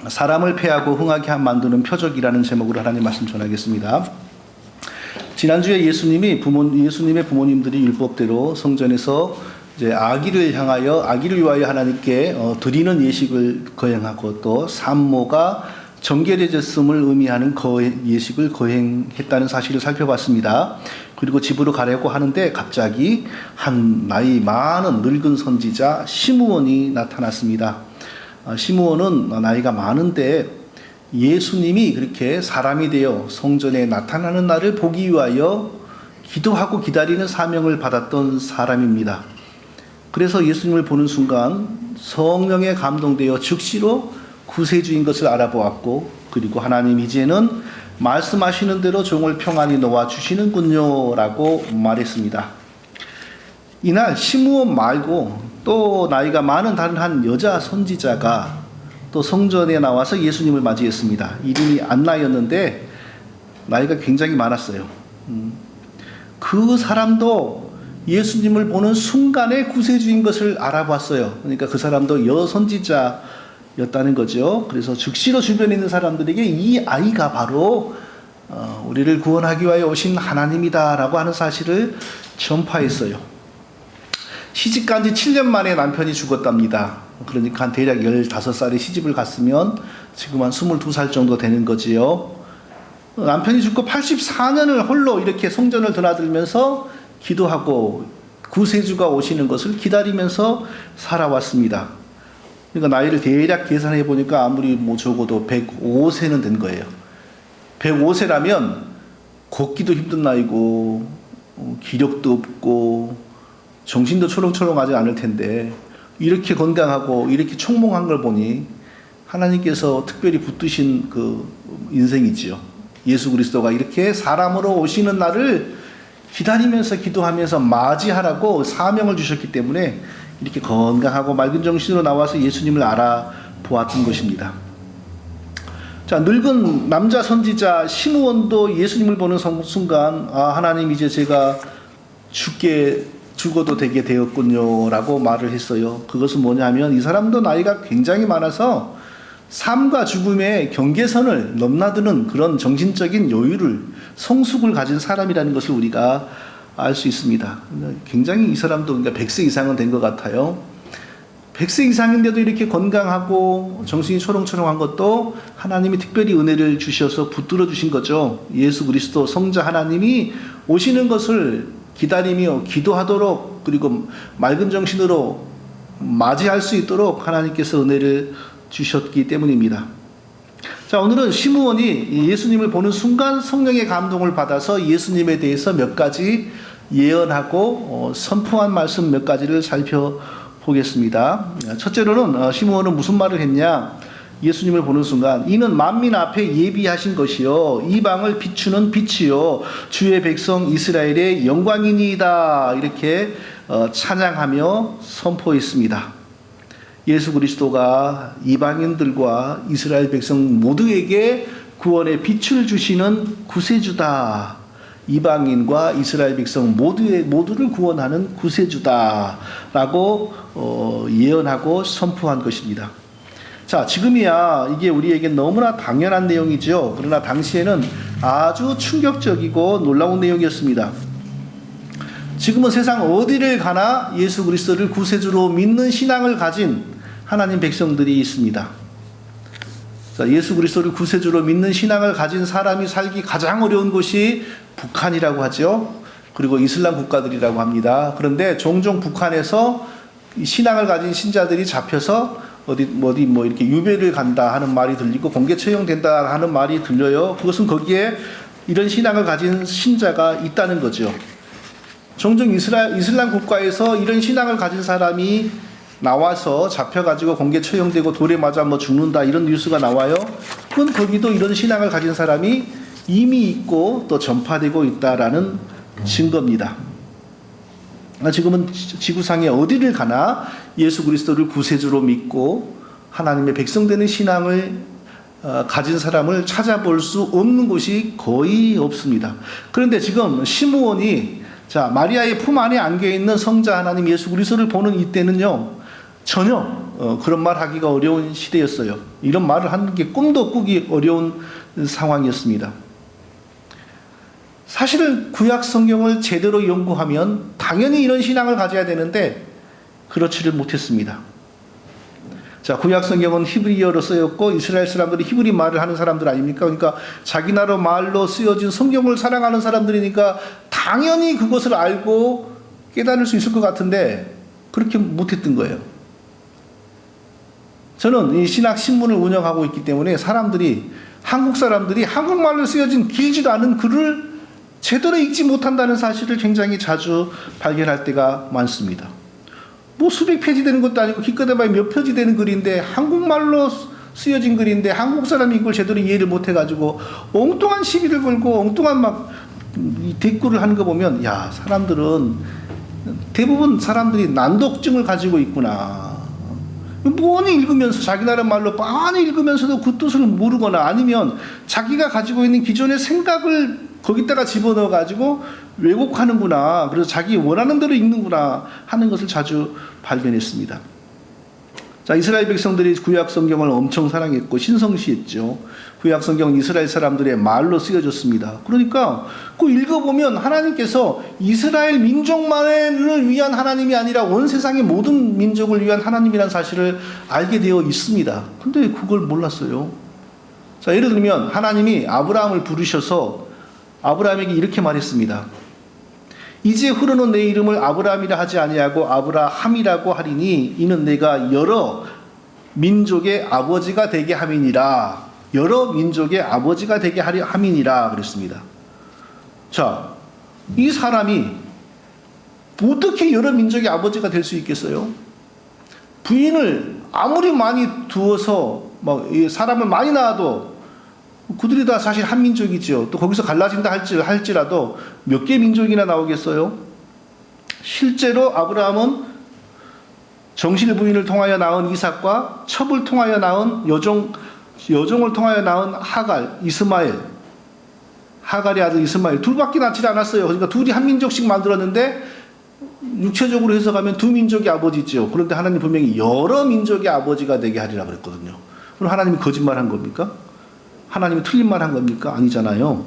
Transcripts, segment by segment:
사람을 패하고 흥하게 만드는 표적이라는 제목으로 하나님 말씀 전하겠습니다. 지난주에 예수님의 부모님들이 율법대로 성전에서 이제 아기를 위하여 하나님께 드리는 예식을 거행하고, 또 산모가 정결해졌음을 의미하는 예식을 거행했다는 사실을 살펴봤습니다. 그리고 집으로 가려고 하는데 갑자기 한 나이 많은 늙은 선지자 시므온이 나타났습니다. 시므온은 나이가 많은데 예수님이 그렇게 사람이 되어 성전에 나타나는 날을 보기 위하여 기도하고 기다리는 사명을 받았던 사람입니다. 그래서 예수님을 보는 순간 성령에 감동되어 즉시로 구세주인 것을 알아보았고, 그리고 하나님 이제는 말씀하시는 대로 종을 평안히 놓아주시는군요 라고 말했습니다. 이날 시므온 말고 또 나이가 많은 다른 한 여자 선지자가 또 성전에 나와서 예수님을 맞이했습니다. 이름이 안나였는데 나이가 굉장히 많았어요. 그 사람도 예수님을 보는 순간에 구세주인 것을 알아봤어요. 그러니까 그 사람도 여선지자였다는 거죠. 그래서 즉시로 주변에 있는 사람들에게 이 아이가 바로 우리를 구원하기 위하여 오신 하나님이다라고 하는 사실을 전파했어요. 시집간 지 7년 만에 남편이 죽었답니다. 그러니까 대략 15살에 시집을 갔으면 지금 한 22살 정도 되는 거지요. 남편이 죽고 84년을 홀로 이렇게 성전을 드나들면서 기도하고 구세주가 오시는 것을 기다리면서 살아왔습니다. 그러니까 나이를 대략 계산해 보니까 아무리 적어도 105세는 된 거예요. 105세라면 걷기도 힘든 나이고 기력도 없고 정신도 초롱초롱하지 않을 텐데 이렇게 건강하고 이렇게 총몽한 걸 보니 하나님께서 특별히 붙드신 그 인생이지요. 예수 그리스도가 이렇게 사람으로 오시는 날을 기다리면서 기도하면서 맞이하라고 사명을 주셨기 때문에 이렇게 건강하고 맑은 정신으로 나와서 예수님을 알아보았던 것입니다. 자, 늙은 남자 선지자 시므온도 예수님을 보는 순간 하나님 이제 제가 죽어도 되게 되었군요 라고 말을 했어요. 그것은 뭐냐면 이 사람도 나이가 굉장히 많아서 삶과 죽음의 경계선을 넘나드는 그런 정신적인 성숙을 가진 사람이라는 것을 우리가 알 수 있습니다. 굉장히 이 사람도 100세 이상은 된 것 같아요. 100세 이상인데도 이렇게 건강하고 정신이 초롱초롱한 것도 하나님이 특별히 은혜를 주셔서 붙들어 주신 거죠. 예수 그리스도 성자 하나님이 오시는 것을 기다리며 기도하도록, 그리고 맑은 정신으로 맞이할 수 있도록 하나님께서 은혜를 주셨기 때문입니다. 자, 오늘은 시므온이 예수님을 보는 순간 성령의 감동을 받아서 예수님에 대해서 몇 가지 예언하고 선포한 말씀 몇 가지를 살펴보겠습니다. 첫째로는 시므온은 무슨 말을 했냐? 예수님을 보는 순간 이는 만민 앞에 예비하신 것이요 이방을 비추는 빛이요 주의 백성 이스라엘의 영광이니이다, 이렇게 찬양하며 선포했습니다. 예수 그리스도가 이방인들과 이스라엘 백성 모두에게 구원의 빛을 주시는 구세주다. 이방인과 이스라엘 백성 모두를 구원하는 구세주다라고 예언하고 선포한 것입니다. 자, 지금이야 이게 우리에게 너무나 당연한 내용이죠. 그러나 당시에는 아주 충격적이고 놀라운 내용이었습니다. 지금은 세상 어디를 가나 예수 그리스도를 구세주로 믿는 신앙을 가진 하나님 백성들이 있습니다. 자, 예수 그리스도를 구세주로 믿는 신앙을 가진 사람이 살기 가장 어려운 곳이 북한이라고 하죠. 그리고 이슬람 국가들이라고 합니다. 그런데 종종 북한에서 신앙을 가진 신자들이 잡혀서 어디 이렇게 유배를 간다 하는 말이 들리고 공개 처형된다 하는 말이 들려요. 그것은 거기에 이런 신앙을 가진 신자가 있다는 거죠. 종종 이슬람 국가에서 이런 신앙을 가진 사람이 나와서 잡혀가지고 공개 처형되고 돌에 맞아 죽는다 이런 뉴스가 나와요. 그건 거기도 이런 신앙을 가진 사람이 이미 있고 또 전파되고 있다라는 증거입니다. 지금은 지구상에 어디를 가나 예수 그리스도를 구세주로 믿고 하나님의 백성 되는 신앙을 가진 사람을 찾아볼 수 없는 곳이 거의 없습니다. 그런데 지금 시므온이 마리아의 품 안에 안겨 있는 성자 하나님 예수 그리스도를 보는 이때는요, 전혀 그런 말 하기가 어려운 시대였어요. 이런 말을 하는 게 꿈도 꾸기 어려운 상황이었습니다. 사실은 구약 성경을 제대로 연구하면 당연히 이런 신앙을 가져야 되는데 그렇지를 못했습니다. 자, 구약 성경은 히브리어로 쓰였고 이스라엘 사람들이 히브리 말을 하는 사람들 아닙니까? 그러니까 자기 나라 말로 쓰여진 성경을 사랑하는 사람들이니까 당연히 그것을 알고 깨달을 수 있을 것 같은데 그렇게 못했던 거예요. 저는 이 신학 신문을 운영하고 있기 때문에 한국 사람들이 한국말로 쓰여진 길지도 않은 글을 제대로 읽지 못한다는 사실을 굉장히 자주 발견할 때가 많습니다. 뭐 수백 페이지 되는 것도 아니고 기껏해봐야 몇 페이지 되는 글인데 한국말로 쓰여진 글인데 한국 사람이 이걸 제대로 이해를 못해가지고 엉뚱한 시비를 걸고 엉뚱한 막 대꾸를 하는 거 보면 야, 대부분 사람들이 난독증을 가지고 있구나. 뻔히 읽으면서 자기 나라 말로 뻔히 읽으면서도 그 뜻을 모르거나 아니면 자기가 가지고 있는 기존의 생각을 거기다가 집어넣어 가지고 왜곡하는구나. 그래서 자기 원하는 대로 읽는구나 하는 것을 자주 발견했습니다. 자, 이스라엘 백성들이 구약 성경을 엄청 사랑했고 신성시했죠. 구약 성경은 이스라엘 사람들의 말로 쓰여졌습니다. 그러니까 그 읽어보면 하나님께서 이스라엘 민족만을 위한 하나님이 아니라 온 세상의 모든 민족을 위한 하나님이라는 사실을 알게 되어 있습니다. 근데 그걸 몰랐어요. 자, 예를 들면 하나님이 아브라함을 부르셔서 아브라함에게 이렇게 말했습니다. 이제 흐르는 내 이름을 아브라함이라 하지 아니하고 아브라함이라고 하리니 이는 내가 여러 민족의 아버지가 되게 함이니라. 여러 민족의 아버지가 되게 함이니라 그랬습니다. 자, 이 사람이 어떻게 여러 민족의 아버지가 될 수 있겠어요? 부인을 아무리 많이 두어서 사람을 많이 낳아도 그들이 다 사실 한 민족이죠. 또 거기서 갈라진다 할지라도 몇 개 민족이나 나오겠어요? 실제로 아브라함은 정실 부인을 통하여 낳은 이삭과 첩을 통하여 낳은 여종을 통하여 낳은 하갈의 아들 이스마엘 둘밖에 낳지 않았어요. 그러니까 둘이 한 민족씩 만들었는데 육체적으로 해석하면 두 민족의 아버지죠. 그런데 하나님 분명히 여러 민족의 아버지가 되게 하리라 그랬거든요. 그럼 하나님이 거짓말한 겁니까? 하나님이 틀린 말 한 겁니까? 아니잖아요.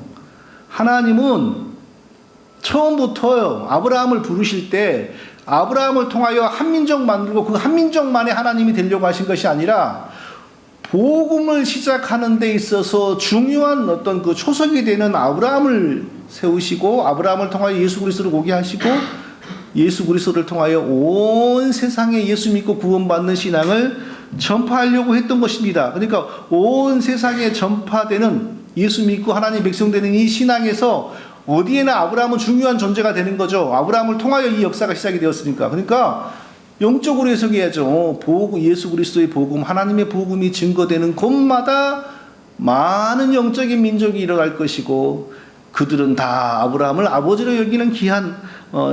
하나님은 처음부터 아브라함을 부르실 때 아브라함을 통하여 한 민족 만들고 그 한 민족만의 하나님이 되려고 하신 것이 아니라 복음을 시작하는 데 있어서 중요한 어떤 그 초석이 되는 아브라함을 세우시고 아브라함을 통하여 예수 그리스도를 오게 하시고 예수 그리스도를 통하여 온 세상에 예수 믿고 구원받는 신앙을 전파하려고 했던 것입니다. 그러니까 온 세상에 전파되는 예수 믿고 하나님 백성 되는 이 신앙에서 어디에나 아브라함은 중요한 존재가 되는 거죠. 아브라함을 통하여 이 역사가 시작이 되었으니까. 그러니까 영적으로 해석해야죠. 예수 그리스도의 복음, 하나님의 복음이 증거되는 곳마다 많은 영적인 민족이 일어날 것이고 그들은 다 아브라함을 아버지로 여기는 귀한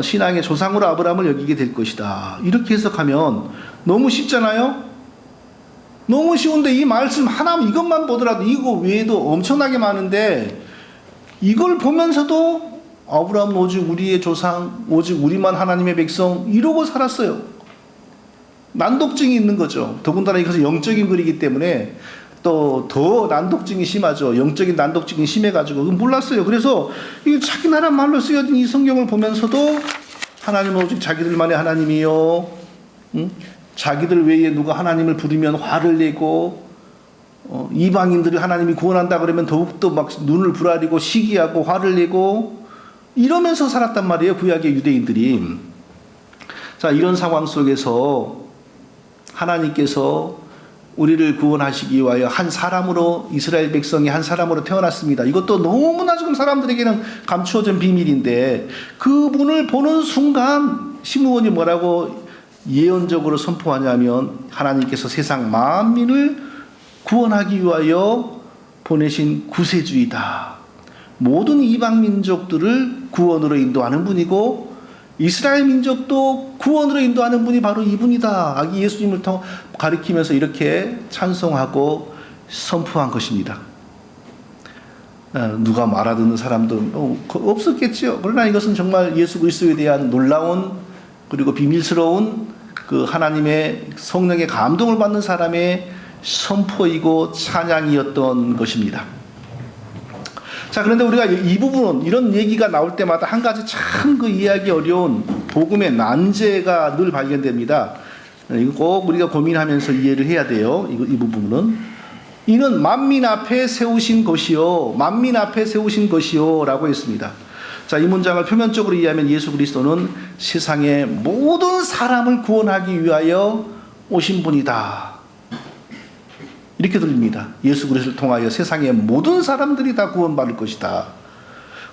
신앙의 조상으로 아브라함을 여기게 될 것이다. 이렇게 해석하면 너무 쉽잖아요. 너무 쉬운데 이 말씀 하나 이것만 보더라도 이거 외에도 엄청나게 많은데 이걸 보면서도 아브라함은 오직 우리의 조상, 오직 우리만 하나님의 백성 이러고 살았어요. 난독증이 있는 거죠. 더군다나 이것은 영적인 글이기 때문에 또 더 난독증이 심하죠. 영적인 난독증이 심해가지고 몰랐어요. 그래서 이 자기 나라 말로 쓰여진 이 성경을 보면서도 하나님은 오직 자기들만의 하나님이요. 자기들 외에 누가 하나님을 부르면 화를 내고 이방인들을 하나님이 구원한다 그러면 더욱더 막 눈을 부라리고 시기하고 화를 내고 이러면서 살았단 말이에요. 구약의 유대인들이. 자, 이런 상황 속에서 하나님께서 우리를 구원하시기 위하여 한 사람으로 이스라엘 백성이 한 사람으로 태어났습니다. 이것도 너무나 지금 사람들에게는 감추어진 비밀인데 그분을 보는 순간 시므온이 뭐라고 예언적으로 선포하냐면 하나님께서 세상 만민을 구원하기 위하여 보내신 구세주이다. 모든 이방 민족들을 구원으로 인도하는 분이고 이스라엘 민족도 구원으로 인도하는 분이 바로 이분이다. 아기 예수님을 가리키면서 이렇게 찬송하고 선포한 것입니다. 누가 말아듣는 사람도 없었겠죠. 그러나 이것은 정말 예수 그리스도에 대한 놀라운 그리고 비밀스러운 그 하나님의 성령의 감동을 받는 사람의 선포이고 찬양이었던 것입니다. 자, 그런데 우리가 이 부분은 이런 얘기가 나올 때마다 한 가지 참 그 이해하기 어려운 복음의 난제가 늘 발견됩니다. 이거 꼭 우리가 고민하면서 이해를 해야 돼요. 이 부분은. 이는 만민 앞에 세우신 것이요. 만민 앞에 세우신 것이요. 라고 했습니다. 자, 이 문장을 표면적으로 이해하면 예수 그리스도는 세상의 모든 사람을 구원하기 위하여 오신 분이다. 이렇게 들립니다. 예수 그리스도를 통하여 세상의 모든 사람들이 다 구원받을 것이다.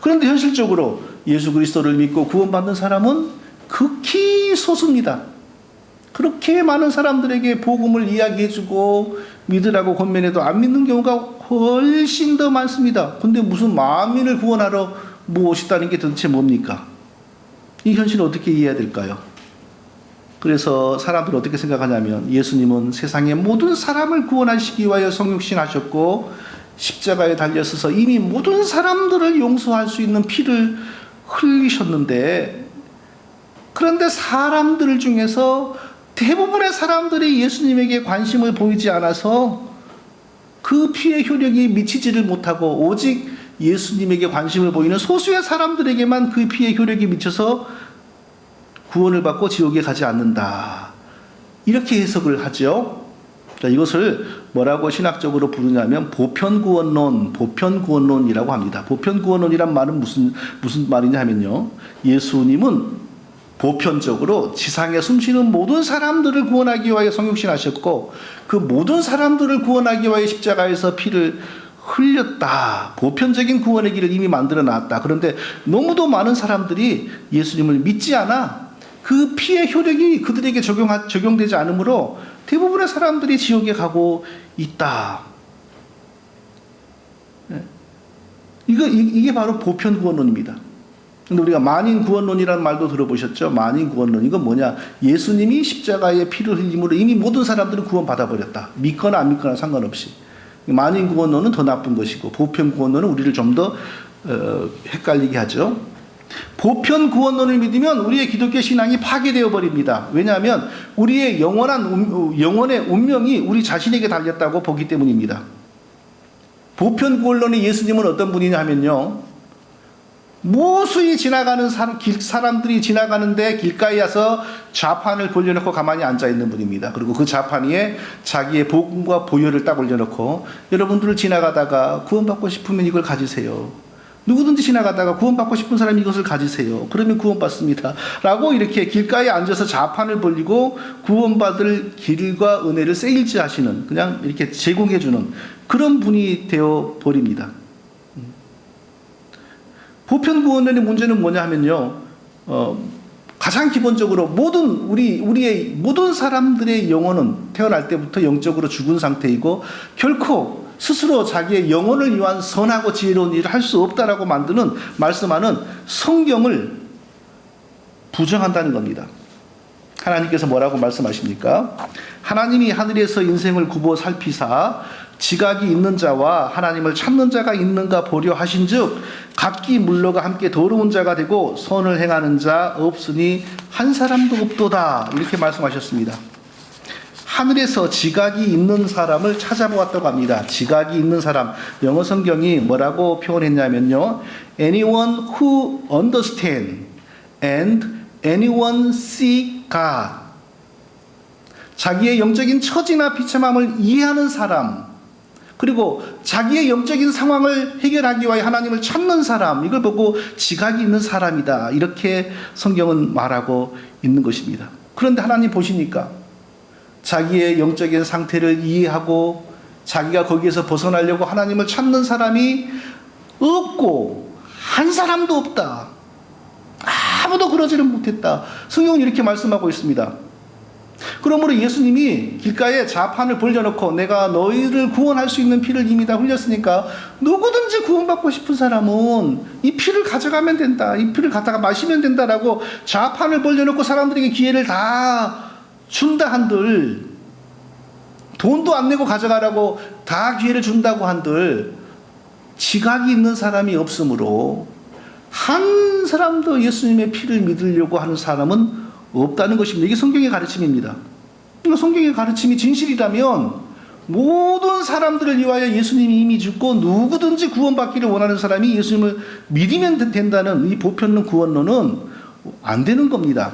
그런데 현실적으로 예수 그리스도를 믿고 구원받는 사람은 극히 소수입니다. 그렇게 많은 사람들에게 복음을 이야기해주고 믿으라고 권면해도 안 믿는 경우가 훨씬 더 많습니다. 근데 무슨 만민을 구원하러 오시다는 게 도대체 뭡니까? 이 현실을 어떻게 이해해야 될까요? 그래서 사람들은 어떻게 생각하냐면 예수님은 세상의 모든 사람을 구원하시기 위하여 성육신하셨고 십자가에 달려서서 이미 모든 사람들을 용서할 수 있는 피를 흘리셨는데, 그런데 사람들 중에서 대부분의 사람들이 예수님에게 관심을 보이지 않아서 그 피의 효력이 미치지를 못하고 오직 예수님에게 관심을 보이는 소수의 사람들에게만 그 피의 효력이 미쳐서 구원을 받고 지옥에 가지 않는다. 이렇게 해석을 하죠. 자, 이것을 뭐라고 신학적으로 부르냐면 보편구원론이라고 합니다. 보편구원론이란 말은 무슨 말이냐 하면요, 예수님은 보편적으로 지상에 숨쉬는 모든 사람들을 구원하기 위하여 성육신하셨고 그 모든 사람들을 구원하기 위하여 십자가에서 피를 흘렸다. 보편적인 구원의 길을 이미 만들어 놨다. 그런데 너무도 많은 사람들이 예수님을 믿지 않아 그 피의 효력이 그들에게 적용되지 않으므로 대부분의 사람들이 지옥에 가고 있다. 이게 바로 보편구원론입니다. 근데 우리가 만인구원론이라는 말도 들어보셨죠? 만인구원론. 이건 뭐냐? 예수님이 십자가에 피를 흘림으로 이미 모든 사람들은 구원받아버렸다. 믿거나 안 믿거나 상관없이. 만인구원론은 더 나쁜 것이고 보편구원론은 우리를 좀 더 헷갈리게 하죠. 보편구원론을 믿으면 우리의 기독교 신앙이 파괴되어 버립니다. 왜냐하면 우리의 영원의 운명이 우리 자신에게 달렸다고 보기 때문입니다. 보편구원론의 예수님은 어떤 분이냐 하면요, 무수히 지나가는 사람들이 지나가는데 길가에 와서 좌판을 벌려놓고 가만히 앉아있는 분입니다. 그리고 그 좌판 위에 자기의 복음과 보혈을 딱 올려놓고 여러분들을 지나가다가 구원받고 싶으면 이걸 가지세요. 누구든지 지나가다가 구원받고 싶은 사람이 이것을 가지세요. 그러면 구원받습니다. 라고 이렇게 길가에 앉아서 좌판을 벌리고 구원받을 길과 은혜를 세일즈 하시는, 그냥 이렇게 제공해주는 그런 분이 되어 버립니다. 보편구원론의 문제는 뭐냐 하면요, 가장 기본적으로 우리의 모든 사람들의 영혼은 태어날 때부터 영적으로 죽은 상태이고 결코 스스로 자기의 영혼을 위한 선하고 지혜로운 일을 할 수 없다라고 말씀하는 성경을 부정한다는 겁니다. 하나님께서 뭐라고 말씀하십니까? 하나님이 하늘에서 인생을 굽어 살피사 지각이 있는 자와 하나님을 찾는 자가 있는가 보려 하신즉 각기 물러가 함께 더러운 자가 되고 선을 행하는 자 없으니 한 사람도 없도다. 이렇게 말씀하셨습니다. 하늘에서 지각이 있는 사람을 찾아보았다고 합니다. 지각이 있는 사람, 영어 성경이 뭐라고 표현했냐면요, anyone who understand and anyone see God. 자기의 영적인 처지나 비참함을 이해하는 사람, 그리고 자기의 영적인 상황을 해결하기 위해 하나님을 찾는 사람, 이걸 보고 지각이 있는 사람이다. 이렇게 성경은 말하고 있는 것입니다. 그런데 하나님 보시니까 자기의 영적인 상태를 이해하고 자기가 거기에서 벗어나려고 하나님을 찾는 사람이 없고 한 사람도 없다. 아무도 그러지를 못했다. 성경은 이렇게 말씀하고 있습니다. 그러므로 예수님이 길가에 좌판을 벌려놓고 내가 너희를 구원할 수 있는 피를 이미 다 흘렸으니까 누구든지 구원받고 싶은 사람은 이 피를 가져가면 된다. 이 피를 갖다가 마시면 된다라고 좌판을 벌려놓고 사람들에게 기회를 다 준다 한들, 돈도 안 내고 가져가라고 다 기회를 준다고 한들 지각이 있는 사람이 없으므로 한 사람도 예수님의 피를 믿으려고 하는 사람은 없다는 것입니다. 이게 성경의 가르침입니다. 그러니까 성경의 가르침이 진실이라면 모든 사람들을 위하여 예수님이 이미 죽고 누구든지 구원받기를 원하는 사람이 예수님을 믿으면 된다는 이 보편론 구원론은 안 되는 겁니다.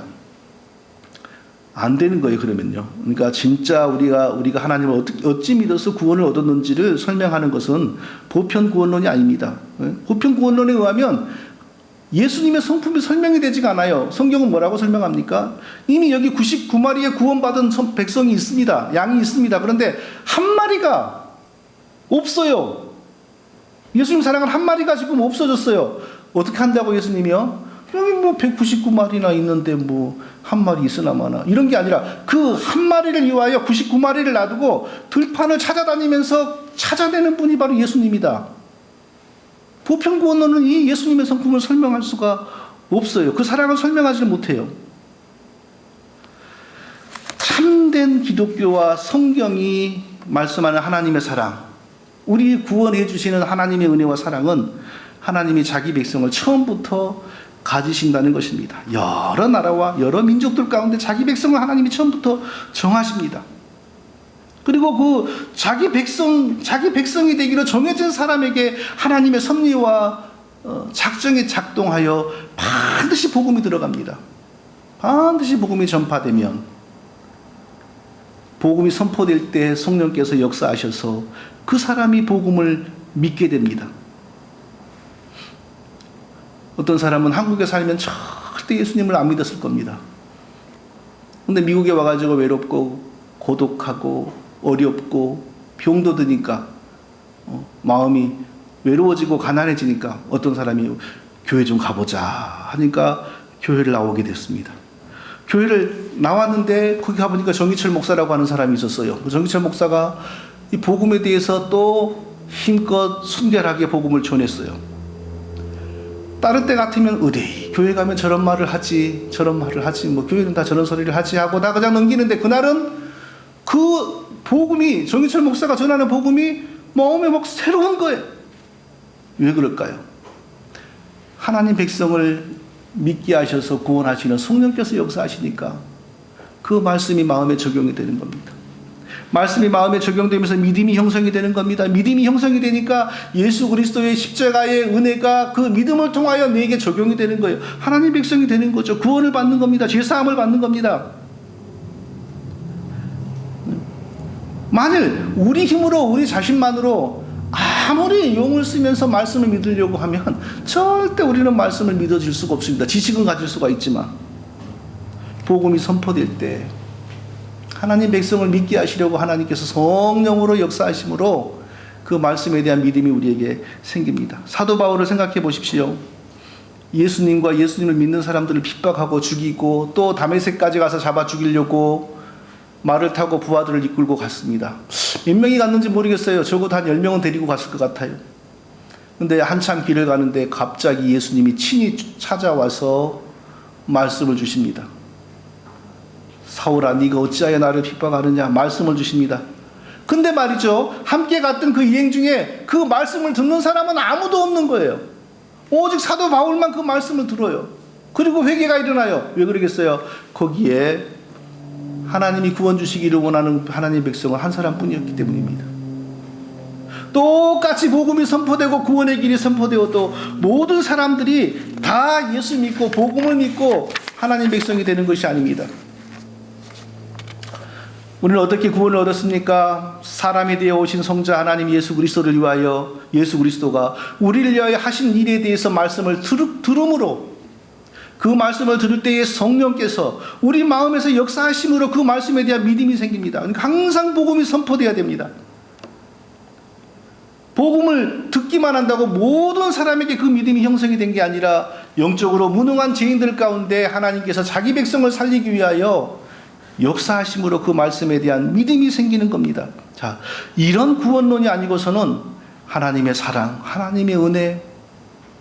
안 되는 거예요, 그러면요. 그러니까 진짜 우리가 하나님을 어찌 믿어서 구원을 얻었는지를 설명하는 것은 보편 구원론이 아닙니다. 보편 구원론에 의하면 예수님의 성품이 설명이 되지가 않아요. 성경은 뭐라고 설명합니까? 이미 여기 99마리의 구원받은 백성이 있습니다. 양이 있습니다. 그런데 한 마리가 없어요. 예수님 사랑은 한 마리가 지금 없어졌어요. 어떻게 한다고 예수님이요? 여기 뭐 199마리나 있는데 뭐 한 마리 있으나 마나 이런 게 아니라 그 한 마리를 위하여 99마리를 놔두고 들판을 찾아다니면서 찾아내는 분이 바로 예수님이다. 보편구원론은 이 예수님의 성품을 설명할 수가 없어요. 그 사랑을 설명하지는 못해요. 참된 기독교와 성경이 말씀하는 하나님의 사랑, 우리 구원해 주시는 하나님의 은혜와 사랑은 하나님이 자기 백성을 처음부터 가지신다는 것입니다. 여러 나라와 여러 민족들 가운데 자기 백성을 하나님이 처음부터 정하십니다. 그리고 그 자기 백성이 되기로 정해진 사람에게 하나님의 섭리와 작정에 작동하여 반드시 복음이 들어갑니다. 반드시 복음이 전파되면, 복음이 선포될 때 성령께서 역사하셔서 그 사람이 복음을 믿게 됩니다. 어떤 사람은 한국에 살면 절대 예수님을 안 믿었을 겁니다. 근데 미국에 와가지고 외롭고 고독하고 어렵고 병도 드니까 마음이 외로워지고 가난해지니까 어떤 사람이 교회 좀 가보자 하니까 교회를 나오게 됐습니다. 교회를 나왔는데 거기 가보니까 정희철 목사라고 하는 사람이 있었어요. 정희철 목사가 이 복음에 대해서 또 힘껏 순결하게 복음을 전했어요. 다른 때 같으면 의뢰 교회 가면 저런 말을 하지 뭐 교회는 다 저런 소리를 하지 하고 다 그냥 넘기는데, 그날은 그 복음이, 정희철 목사가 전하는 복음이 마음에 막 새로운 거예요. 왜 그럴까요? 하나님 백성을 믿게 하셔서 구원하시는 성령께서 역사하시니까 그 말씀이 마음에 적용이 되는 겁니다. 말씀이 마음에 적용되면서 믿음이 형성이 되는 겁니다. 믿음이 형성이 되니까 예수 그리스도의 십자가의 은혜가 그 믿음을 통하여 내게 적용이 되는 거예요. 하나님 백성이 되는 거죠. 구원을 받는 겁니다. 죄사함을 받는 겁니다. 만일 우리 힘으로, 우리 자신만으로 아무리 용을 쓰면서 말씀을 믿으려고 하면 절대 우리는 말씀을 믿어질 수가 없습니다. 지식은 가질 수가 있지만 복음이 선포될 때 하나님 백성을 믿게 하시려고 하나님께서 성령으로 역사하심으로 그 말씀에 대한 믿음이 우리에게 생깁니다. 사도 바울을 생각해 보십시오. 예수님과 예수님을 믿는 사람들을 핍박하고 죽이고 또 다메섹까지 가서 잡아 죽이려고 말을 타고 부하들을 이끌고 갔습니다. 몇 명이 갔는지 모르겠어요. 적어도 한 10명은 데리고 갔을 것 같아요. 근데 한참 길을 가는데 갑자기 예수님이 친히 찾아와서 말씀을 주십니다. 사울아, 네가 어찌하여 나를 핍박하느냐 말씀을 주십니다. 근데 말이죠, 함께 갔던 그 여행 중에 그 말씀을 듣는 사람은 아무도 없는 거예요. 오직 사도 바울만 그 말씀을 들어요. 그리고 회개가 일어나요. 왜 그러겠어요? 거기에 하나님이 구원 주시기를 원하는 하나님의 백성은 한 사람뿐이었기 때문입니다. 똑같이 복음이 선포되고 구원의 길이 선포되어도 모든 사람들이 다 예수 믿고 복음을 믿고 하나님 백성이 되는 것이 아닙니다. 우리는 어떻게 구원을 얻었습니까? 사람이 되어 오신 성자 하나님 예수 그리스도를 위하여, 예수 그리스도가 우리를 위하여 하신 일에 대해서 말씀을 들음으로, 그 말씀을 들을 때에 성령께서 우리 마음에서 역사하심으로 그 말씀에 대한 믿음이 생깁니다. 그러니까 항상 복음이 선포되어야 됩니다. 복음을 듣기만 한다고 모든 사람에게 그 믿음이 형성이 된 게 아니라 영적으로 무능한 죄인들 가운데 하나님께서 자기 백성을 살리기 위하여 역사하심으로 그 말씀에 대한 믿음이 생기는 겁니다. 자, 이런 구원론이 아니고서는 하나님의 사랑, 하나님의 은혜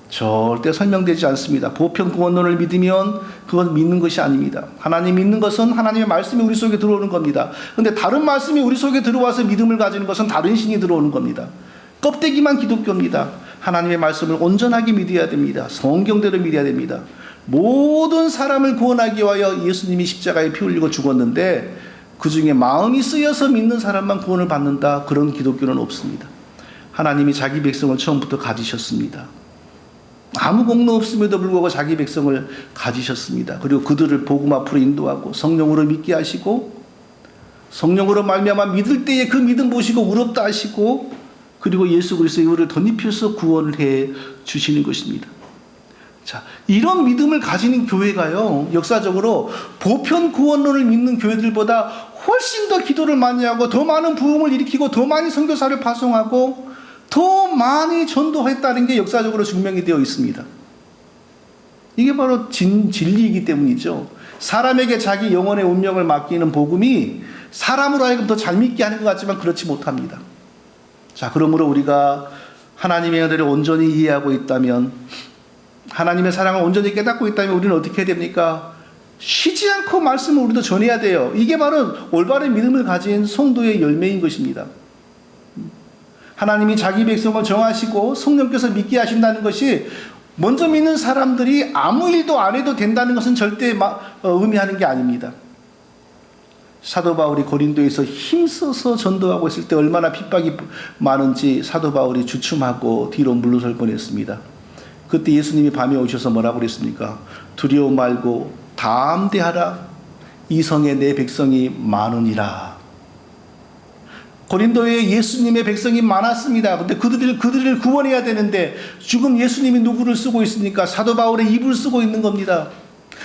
절대 설명되지 않습니다. 보편 구원론을 믿으면 그건 믿는 것이 아닙니다. 하나님 믿는 것은 하나님의 말씀이 우리 속에 들어오는 겁니다. 그런데 다른 말씀이 우리 속에 들어와서 믿음을 가지는 것은 다른 신이 들어오는 겁니다. 껍데기만 기독교입니다. 하나님의 말씀을 온전하게 믿어야 됩니다. 성경대로 믿어야 됩니다. 모든 사람을 구원하기 위하여 예수님이 십자가에 피 흘리고 죽었는데 그 중에 마음이 쓰여서 믿는 사람만 구원을 받는다. 그런 기독교는 없습니다. 하나님이 자기 백성을 처음부터 가지셨습니다. 아무 공로 없음에도 불구하고 자기 백성을 가지셨습니다. 그리고 그들을 복음 앞으로 인도하고 성령으로 믿게 하시고 성령으로 말미암아 믿을 때에 그 믿음 보시고 의롭다 하시고 그리고 예수 그리스도의 의를 덧입혀서 구원을 해 주시는 것입니다. 자, 이런 믿음을 가지는 교회가요, 역사적으로 보편 구원론을 믿는 교회들보다 훨씬 더 기도를 많이 하고 더 많은 부흥을 일으키고 더 많이 선교사를 파송하고 더 많이 전도했다는 게 역사적으로 증명이 되어 있습니다. 이게 바로 진리이기 때문이죠. 사람에게 자기 영혼의 운명을 맡기는 복음이 사람으로 하여금 더 잘 믿게 하는 것 같지만 그렇지 못합니다. 자, 그러므로 우리가 하나님의 은혜를 온전히 이해하고 있다면, 하나님의 사랑을 온전히 깨닫고 있다면 우리는 어떻게 해야 됩니까? 쉬지 않고 말씀을 우리도 전해야 돼요. 이게 바로 올바른 믿음을 가진 성도의 열매인 것입니다. 하나님이 자기 백성을 정하시고 성령께서 믿게 하신다는 것이 먼저 믿는 사람들이 아무 일도 안 해도 된다는 것은 절대 의미하는 게 아닙니다. 사도 바울이 고린도에서 힘써서 전도하고 있을 때 얼마나 핍박이 많은지 사도 바울이 주춤하고 뒤로 물러설 뻔했습니다. 그때 예수님이 밤에 오셔서 뭐라고 그랬습니까? 두려워 말고 담대하라. 이 성에 내 백성이 많으니라. 고린도에 예수님의 백성이 많았습니다. 근데 그들을 구원해야 되는데 지금 예수님이 누구를 쓰고 있습니까? 사도 바울의 입을 쓰고 있는 겁니다.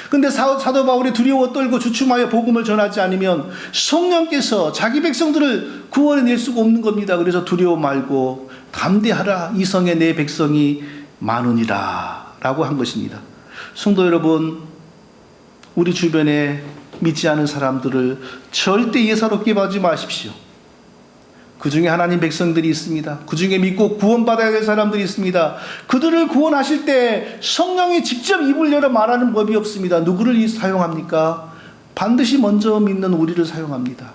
근데 사도 바울이 두려워 떨고 주춤하여 복음을 전하지 않으면 성령께서 자기 백성들을 구원해낼 수가 없는 겁니다. 그래서 두려워 말고 담대하라. 이 성에 내 백성이 많으니라 라고 한 것입니다. 성도 여러분, 우리 주변에 믿지 않은 사람들을 절대 예사롭게 보지 마십시오. 그 중에 하나님 백성들이 있습니다. 그 중에 믿고 구원받아야 될 사람들이 있습니다. 그들을 구원하실 때 성령이 직접 입을 열어 말하는 법이 없습니다. 누구를 사용합니까? 반드시 먼저 믿는 우리를 사용합니다.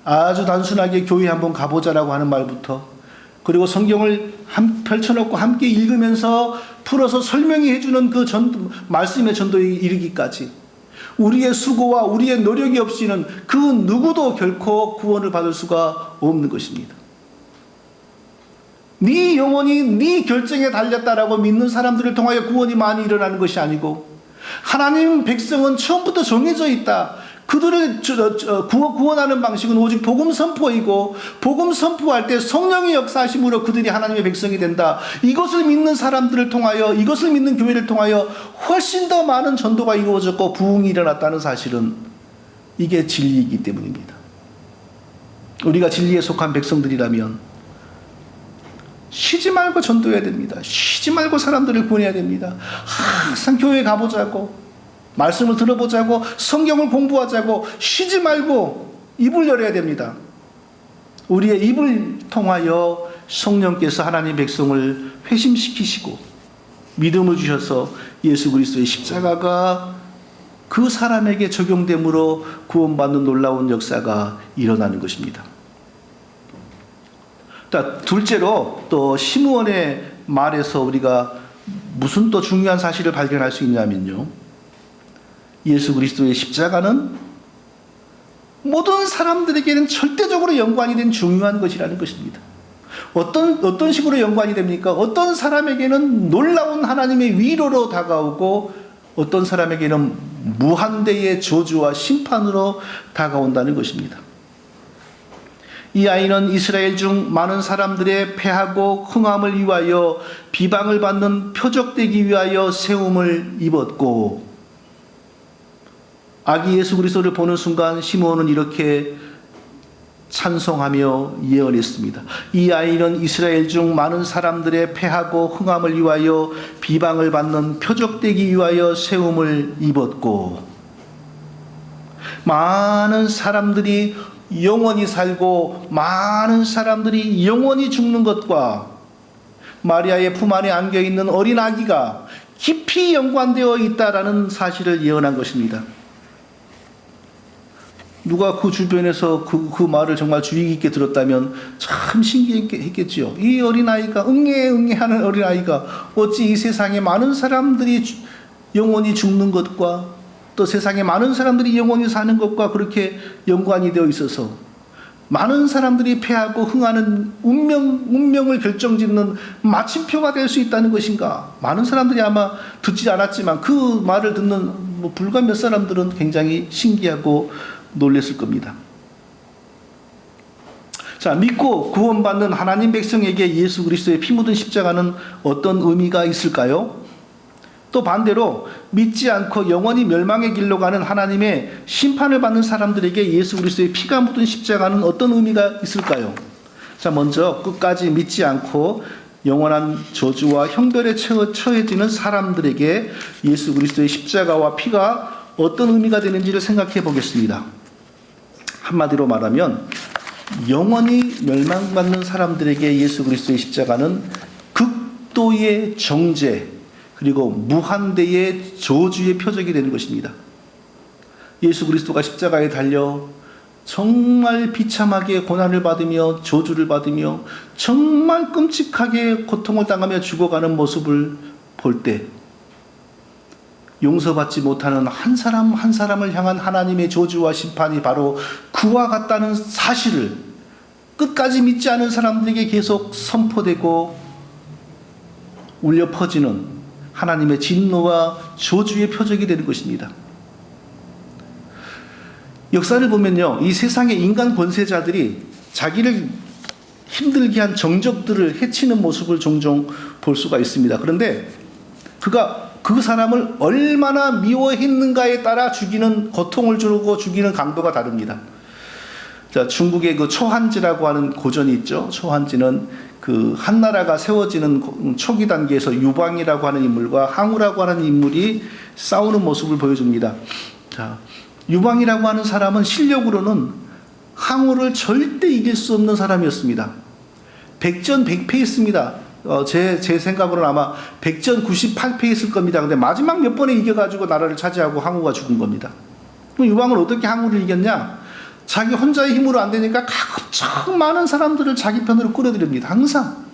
아주 단순하게 교회 한번 가보자라고 하는 말부터, 그리고 성경을 펼쳐놓고 함께 읽으면서 풀어서 설명해 해주는 그 말씀의 전도에 이르기까지 우리의 수고와 우리의 노력이 없이는 그 누구도 결코 구원을 받을 수가 없는 것입니다. 네 영혼이 네 결정에 달렸다라고 믿는 사람들을 통하여 구원이 많이 일어나는 것이 아니고, 하나님 백성은 처음부터 정해져 있다. 그들을 구원하는 방식은 오직 복음 선포이고, 복음 선포할 때 성령의 역사하심으로 그들이 하나님의 백성이 된다. 이것을 믿는 사람들을 통하여, 이것을 믿는 교회를 통하여 훨씬 더 많은 전도가 이루어졌고 부흥이 일어났다는 사실은 이게 진리이기 때문입니다. 우리가 진리에 속한 백성들이라면 쉬지 말고 전도해야 됩니다. 쉬지 말고 사람들을 구원해야 됩니다. 항상 교회에 가보자고, 말씀을 들어보자고, 성경을 공부하자고, 쉬지 말고 입을 열어야 됩니다. 우리의 입을 통하여 성령께서 하나님 백성을 회심시키시고 믿음을 주셔서 예수 그리스도의 십자가가 그 사람에게 적용됨으로 구원받는 놀라운 역사가 일어나는 것입니다. 둘째로 또 시므온의 말에서 우리가 무슨 또 중요한 사실을 발견할 수 있냐면요, 예수 그리스도의 십자가는 모든 사람들에게는 절대적으로 연관이 된 중요한 것이라는 것입니다. 어떤 식으로 연관이 됩니까? 어떤 사람에게는 놀라운 하나님의 위로로 다가오고 어떤 사람에게는 무한대의 저주와 심판으로 다가온다는 것입니다. 이 아이는 이스라엘 중 많은 사람들의 패하고 흥함을 위하여 비방을 받는 표적되기 위하여 세움을 입었고, 아기 예수 그리스도를 보는 순간 시므온은 이렇게 찬송하며 예언했습니다. 이 아이는 이스라엘 중 많은 사람들의 패하고 흥함을 위하여 비방을 받는 표적되기 위하여 세움을 입었고, 많은 사람들이 영원히 살고 많은 사람들이 영원히 죽는 것과 마리아의 품 안에 안겨있는 어린 아기가 깊이 연관되어 있다라는 사실을 예언한 것입니다. 누가 그 주변에서 그 말을 정말 주의 깊게 들었다면 참 신기했겠지요. 이 어린아이가 응애하는 어린아이가 어찌 이 세상에 많은 사람들이 영원히 죽는 것과 또 세상에 많은 사람들이 영원히 사는 것과 그렇게 연관이 되어 있어서 많은 사람들이 패하고 흥하는 운명을 결정짓는 마침표가 될 수 있다는 것인가? 많은 사람들이 아마 듣지 않았지만 그 말을 듣는 불과 몇 사람들은 굉장히 신기하고 놀랐을 겁니다. 자, 믿고 구원받는 하나님 백성에게 예수 그리스도의 피 묻은 십자가는 어떤 의미가 있을까요? 또 반대로 믿지 않고 영원히 멸망의 길로 가는 하나님의 심판을 받는 사람들에게 예수 그리스도의 피가 묻은 십자가는 어떤 의미가 있을까요? 자, 먼저 끝까지 믿지 않고 영원한 저주와 형벌에 처해지는 사람들에게 예수 그리스도의 십자가와 피가 어떤 의미가 되는지를 생각해 보겠습니다. 한마디로 말하면 영원히 멸망받는 사람들에게 예수 그리스도의 십자가는 극도의 정죄 그리고 무한대의 저주의 표적이 되는 것입니다. 예수 그리스도가 십자가에 달려 정말 비참하게 고난을 받으며 저주를 받으며 정말 끔찍하게 고통을 당하며 죽어가는 모습을 볼 때 용서받지 못하는 한 사람 한 사람을 향한 하나님의 저주와 심판이 바로 그와 같다는 사실을 끝까지 믿지 않은 사람들에게 계속 선포되고 울려 퍼지는 하나님의 진노와 저주의 표적이 되는 것입니다. 역사를 보면요, 이 세상의 인간 권세자들이 자기를 힘들게 한 정적들을 해치는 모습을 종종 볼 수가 있습니다. 그런데 그가 그 사람을 얼마나 미워했는가에 따라 죽이는, 고통을 주고 죽이는 강도가 다릅니다. 자, 중국의 그 초한지라고 하는 고전이 있죠. 초한지는 그 한나라가 세워지는 초기 단계에서 유방이라고 하는 인물과 항우라고 하는 인물이 싸우는 모습을 보여줍니다. 자, 유방이라고 하는 사람은 실력으로는 항우를 절대 이길 수 없는 사람이었습니다. 백전백패했습니다. 제 생각으로는 아마 100전 98패했을 겁니다. 근데 마지막 몇 번에 이겨가지고 나라를 차지하고 항우가 죽은 겁니다. 그럼 유방은 어떻게 항우를 이겼냐? 자기 혼자의 힘으로 안 되니까 가급적 많은 사람들을 자기 편으로 끌어들입니다. 항상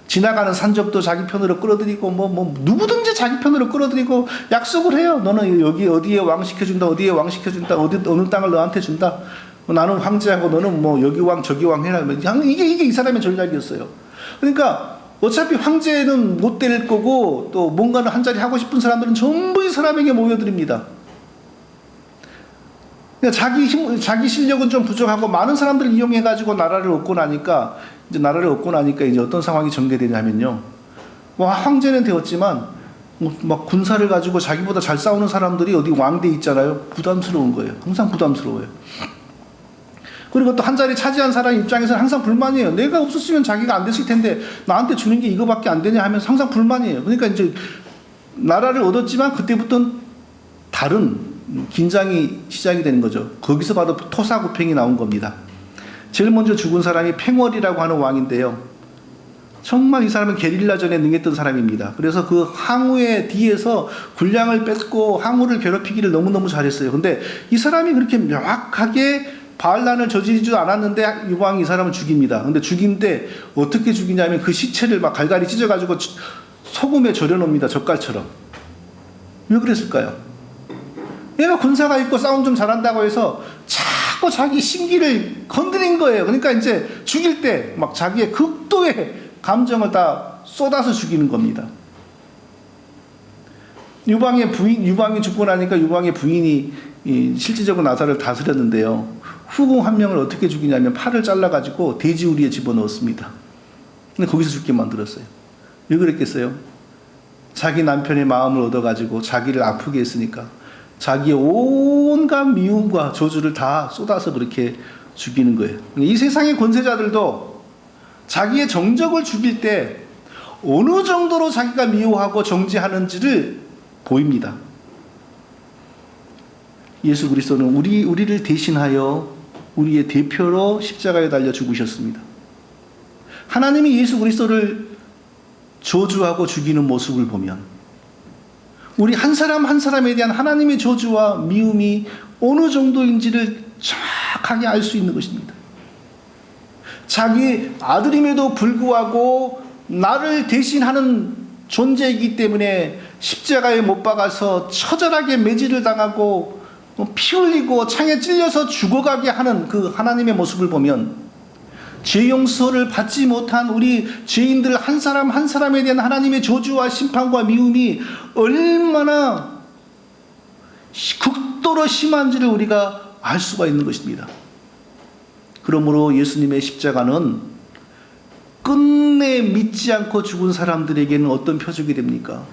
지나가는 산적도 자기 편으로 끌어들이고 누구든지 자기 편으로 끌어들이고 약속을 해요. 너는 여기 어디에 왕 시켜준다, 어디에 왕 시켜준다, 어느 땅을 너한테 준다. 나는 황제하고 너는 여기 왕 저기 왕 해라. 이게 이 사람의 전략이었어요. 그러니까 어차피 황제는 못 될 거고 또 뭔가를 한 자리 하고 싶은 사람들은 전부 이 사람에게 모여듭니다. 자기 실력은 좀 부족하고 많은 사람들을 이용해가지고 나라를 얻고 나니까 이제 어떤 상황이 전개되냐면요. 황제는 되었지만 막 군사를 가지고 자기보다 잘 싸우는 사람들이 어디 왕대 있잖아요. 부담스러운 거예요. 항상 부담스러워요. 그리고 또 한 자리 차지한 사람 입장에서는 항상 불만이에요. 내가 없었으면 자기가 안 됐을 텐데 나한테 주는 게 이거밖에 안 되냐 하면서 항상 불만이에요. 그러니까 이제 나라를 얻었지만 그때부터는 다른 긴장이 시작이 되는 거죠. 거기서 바로 토사구팽이 나온 겁니다. 제일 먼저 죽은 사람이 팽월이라고 하는 왕인데요. 정말 이 사람은 게릴라전에 능했던 사람입니다. 그래서 그 항우의 뒤에서 군량을 뺏고 항우를 괴롭히기를 너무너무 잘했어요. 근데 이 사람이 그렇게 명확하게 반란을 저지르지도 않았는데 유방이 이 사람을 죽입니다. 근데 죽인데 어떻게 죽이냐면 그 시체를 막 갈갈이 찢어가지고 소금에 절여놓습니다. 젓갈처럼. 왜 그랬을까요? 얘가 군사가 있고 싸움 좀 잘한다고 해서 자꾸 자기 심기를 건드린 거예요. 그러니까 이제 죽일 때 막 자기의 극도의 감정을 다 쏟아서 죽이는 겁니다. 유방이 죽고 나니까 유방의 부인이 실질적으로 나사를 다스렸는데요. 후궁 한 명을 어떻게 죽이냐면 팔을 잘라가지고 돼지우리에 집어넣었습니다. 근데 거기서 죽게 만들었어요. 왜 그랬겠어요? 자기 남편의 마음을 얻어가지고 자기를 아프게 했으니까 자기의 온갖 미움과 저주를 다 쏟아서 그렇게 죽이는 거예요. 이 세상의 권세자들도 자기의 정적을 죽일 때 어느 정도로 자기가 미워하고 정죄하는지를 보입니다. 예수 그리스도는 우리를 대신하여 우리의 대표로 십자가에 달려 죽으셨습니다. 하나님이 예수 그리스도를 저주하고 죽이는 모습을 보면 우리 한 사람 한 사람에 대한 하나님의 저주와 미움이 어느 정도인지를 정확하게 알 수 있는 것입니다. 자기 아들임에도 불구하고 나를 대신하는 존재이기 때문에 십자가에 못 박아서 처절하게 매질을 당하고 피 흘리고 창에 찔려서 죽어가게 하는 그 하나님의 모습을 보면 죄 용서를 받지 못한 우리 죄인들 한 사람 한 사람에 대한 하나님의 저주와 심판과 미움이 얼마나 극도로 심한지를 우리가 알 수가 있는 것입니다. 그러므로 예수님의 십자가는 끝내 믿지 않고 죽은 사람들에게는 어떤 표적이 됩니까?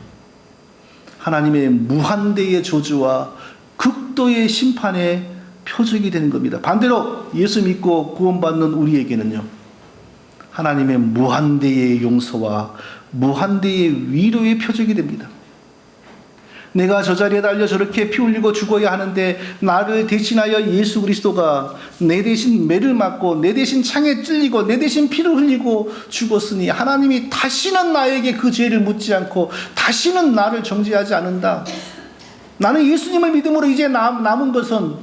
하나님의 무한대의 저주와 극도의 심판의 표적이 되는 겁니다. 반대로 예수 믿고 구원받는 우리에게는요, 하나님의 무한대의 용서와 무한대의 위로의 표적이 됩니다. 내가 저 자리에 달려 저렇게 피 흘리고 죽어야 하는데 나를 대신하여 예수 그리스도가 내 대신 매를 맞고 내 대신 창에 찔리고 내 대신 피를 흘리고 죽었으니 하나님이 다시는 나에게 그 죄를 묻지 않고 다시는 나를 정죄하지 않는다. 나는 예수님을 믿음으로 이제 남은 것은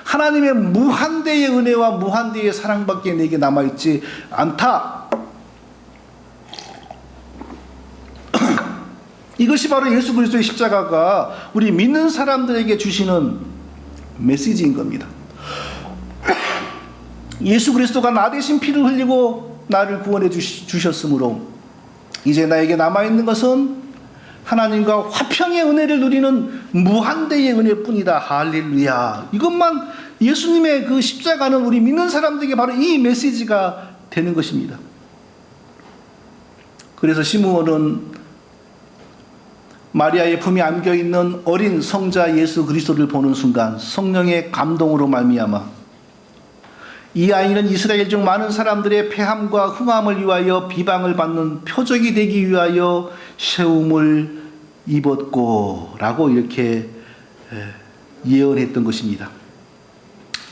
하나님의 무한대의 은혜와 무한대의 사랑밖에 내게 남아있지 않다. 이것이 바로 예수 그리스도의 십자가가 우리 믿는 사람들에게 주시는 메시지인 겁니다. 예수 그리스도가 나 대신 피를 흘리고 나를 구원해 주셨으므로 이제 나에게 남아있는 것은 하나님과 화평의 은혜를 누리는 무한대의 은혜뿐이다. 할렐루야. 이것만, 예수님의 그 십자가는 우리 믿는 사람들에게 바로 이 메시지가 되는 것입니다. 그래서 시므온은 마리아의 품에 안겨있는 어린 성자 예수 그리스도를 보는 순간 성령의 감동으로 말미암아 이 아이는 이스라엘 중 많은 사람들의 패함과 흥함을 위하여 비방을 받는 표적이 되기 위하여 세움을 입었고 라고 이렇게 예언했던 것입니다.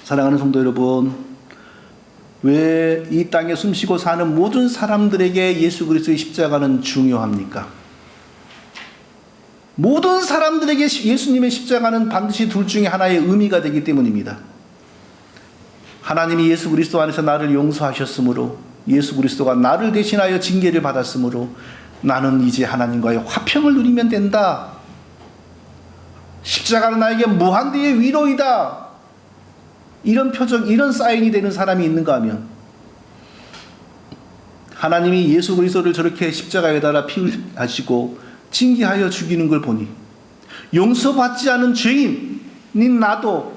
사랑하는 성도 여러분, 왜 이 땅에 숨쉬고 사는 모든 사람들에게 예수 그리스도의 십자가는 중요합니까? 모든 사람들에게 예수님의 십자가는 반드시 둘 중에 하나의 의미가 되기 때문입니다. 하나님이 예수 그리스도 안에서 나를 용서하셨으므로, 예수 그리스도가 나를 대신하여 징계를 받았으므로 나는 이제 하나님과의 화평을 누리면 된다. 십자가는 나에게 무한대의 위로이다. 이런 표적, 이런 사인이 되는 사람이 있는가 하면, 하나님이 예수 그리스도를 저렇게 십자가에 달아 피 흘리시고 징계하여 죽이는 걸 보니 용서받지 않은 죄인인 나도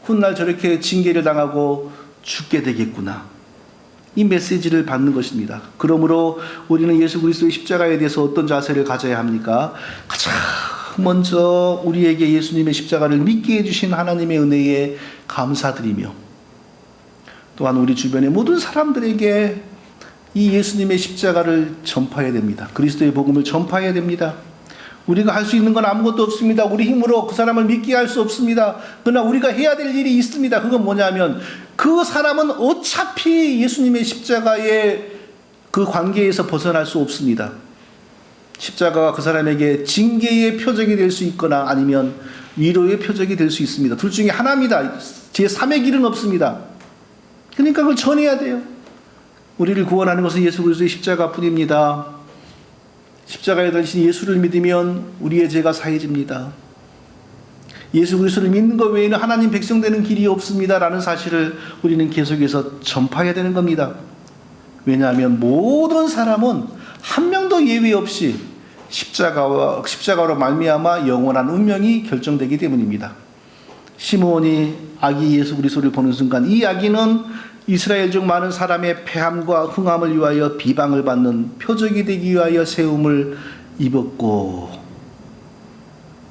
훗날 저렇게 징계를 당하고 죽게 되겠구나. 이 메시지를 받는 것입니다. 그러므로 우리는 예수 그리스도의 십자가에 대해서 어떤 자세를 가져야 합니까? 가장 먼저 우리에게 예수님의 십자가를 믿게 해주신 하나님의 은혜에 감사드리며, 또한 우리 주변의 모든 사람들에게 이 예수님의 십자가를 전파해야 됩니다. 그리스도의 복음을 전파해야 됩니다. 우리가 할 수 있는 건 아무것도 없습니다. 우리 힘으로 그 사람을 믿게 할 수 없습니다. 그러나 우리가 해야 될 일이 있습니다. 그건 뭐냐면 그 사람은 어차피 예수님의 십자가의 그 관계에서 벗어날 수 없습니다. 십자가가 그 사람에게 징계의 표적이 될 수 있거나 아니면 위로의 표적이 될 수 있습니다. 둘 중에 하나입니다. 제3의 길은 없습니다. 그러니까 그걸 전해야 돼요. 우리를 구원하는 것은 예수 그리스도의 십자가뿐입니다. 십자가에 달리신 예수를 믿으면 우리의 죄가 사해집니다. 예수 그리스도를 믿는 것 외에는 하나님 백성 되는 길이 없습니다라는 사실을 우리는 계속해서 전파해야 되는 겁니다. 왜냐하면 모든 사람은 한 명도 예외 없이 십자가로 말미암아 영원한 운명이 결정되기 때문입니다. 시므온이 아기 예수 그리스도를 보는 순간 이 아기는 이스라엘 중 많은 사람의 패함과 흥함을 위하여 비방을 받는 표적이 되기 위하여 세움을 입었고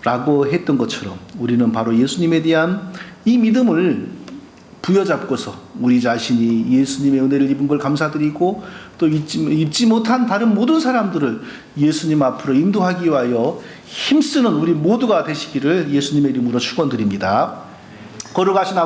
라고 했던 것처럼 우리는 바로 예수님에 대한 이 믿음을 부여잡고서 우리 자신이 예수님의 은혜를 입은 걸 감사드리고 또 입지 못한 다른 모든 사람들을 예수님 앞으로 인도하기 위하여 힘쓰는 우리 모두가 되시기를 예수님의 이름으로 축원드립니다. 걸어가신